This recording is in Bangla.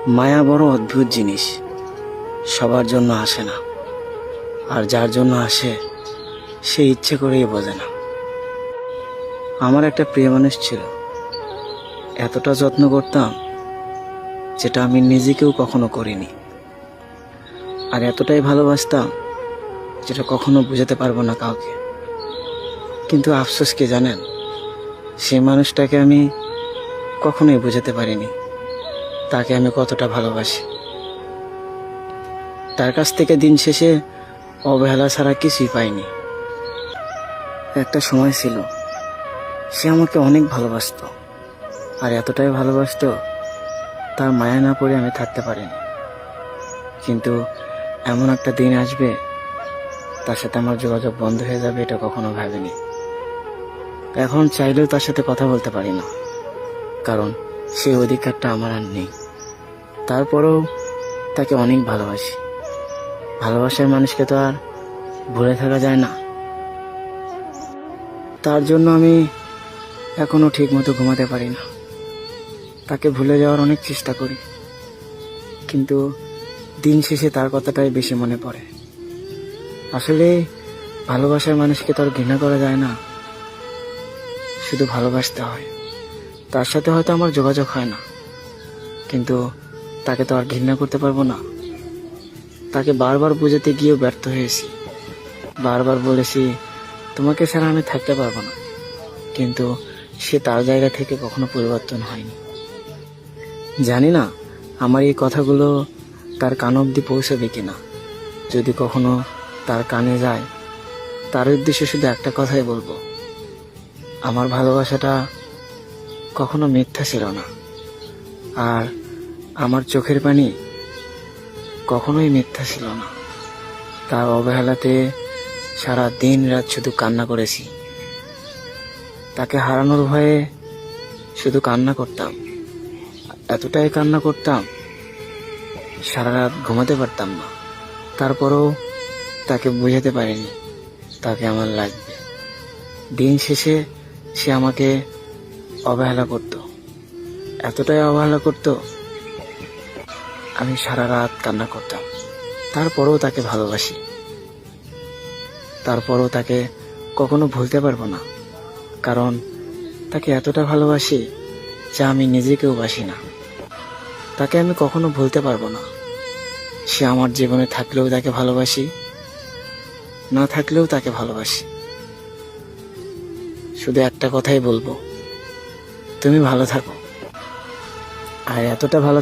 মায়া বড় অদ্ভুত জিনিস, সবার জন্য আসে না, আর যার জন্য আসে সে ইচ্ছে করেই বোঝে না। আমার একটা প্রিয় মানুষ ছিল, এতটা যত্ন করতাম যেটা আমি নিজেকেও কখনো করিনি, আর এতটাই ভালোবাসতাম যেটা কখনো বুঝাতে পারবো না কাউকে। কিন্তু আফসোস কি জানেন, সেই মানুষটাকে আমি কখনোই বোঝাতে পারিনি তাকে আমি কতটা ভালোবাসি। তার কাছ থেকে দিন শেষে অবহেলা ছাড়া কিছুই পাইনি। একটা সময় ছিল সে আমাকে অনেক ভালোবাসতো, আর এতটাই ভালোবাসতো তার মায়া না পড়ে আমি থাকতে পারিনি। কিন্তু এমন একটা দিন আসবে তার সাথে আমার যোগাযোগ বন্ধ হয়ে যাবে, এটা কখনো ভাবিনি। এখন চাইলেও তার সাথে কথা বলতে পারি না, কারণ সেই অধিকারটা আমার আর নেই। তারপরেও তাকে অনেক ভালোবাসি। ভালোবাসার মানুষকে তো আর ভুলে থাকা যায় না। তার জন্য আমি এখনো ঠিক মতো ঘুমাতে পারি না। তাকে ভুলে যাওয়ার অনেক চেষ্টা করি, কিন্তু দিন শেষে তার কথাটাই বেশি মনে পড়ে। আসলে ভালোবাসার মানুষকে তো আর ঘৃণা করা যায় না, শুধু ভালোবাসতে হয়। তার সাথে হয়তো আমার যোগাযোগ হয় না, কিন্তু তাকে তো আর ঘৃণা করতে পারবো না। তাকে বারবার বোঝাতে গিয়েও ব্যর্থ হয়েছি। বারবার বলেছি তোমাকে ছাড়া আমি থাকতে পারবো না, কিন্তু সে তার জায়গা থেকে কখনো পরিবর্তন হয়নি। জানি না আমার এই কথাগুলো তার কান অবধি পৌঁছাবে কিনা। যদি কখনো তার কানে যায়, তার উদ্দেশ্যে শুধু একটা কথাই বলবো, আমার ভালোবাসাটা কখনো মিথ্যা ছিল না, আর আমার চোখের পানি কখনোই মিথ্যা ছিল না। তার অবহেলাতে সারা দিন রাত শুধু কান্না করেছি। তাকে হারানোর ভয়ে শুধু কান্না করতাম, এতটাই কান্না করতাম সারা রাত ঘুমাতে পারতাম না। তারপরেও তাকে বোঝাতে পারিনি তাকে আমার লাগবে। দিন শেষে সে আমাকে অবহেলা করত, এতটাই অবহেলা করত আমি সারা রাত কান্না করতাম। তারপরেও তাকে ভালোবাসি, তারপরেও তাকে কখনো ভুলতে পারবো না, কারণ তাকে এতটা ভালোবাসি যা আমি নিজেকেও বাসি না। তাকে আমি কখনো ভুলতে পারবো না। সে আমার জীবনে থাকলেও তাকে ভালোবাসি, না থাকলেও তাকে ভালোবাসি। শুধু একটা কথাই বলবো, তুমি ভালো থাকো। আর এতটা ভালো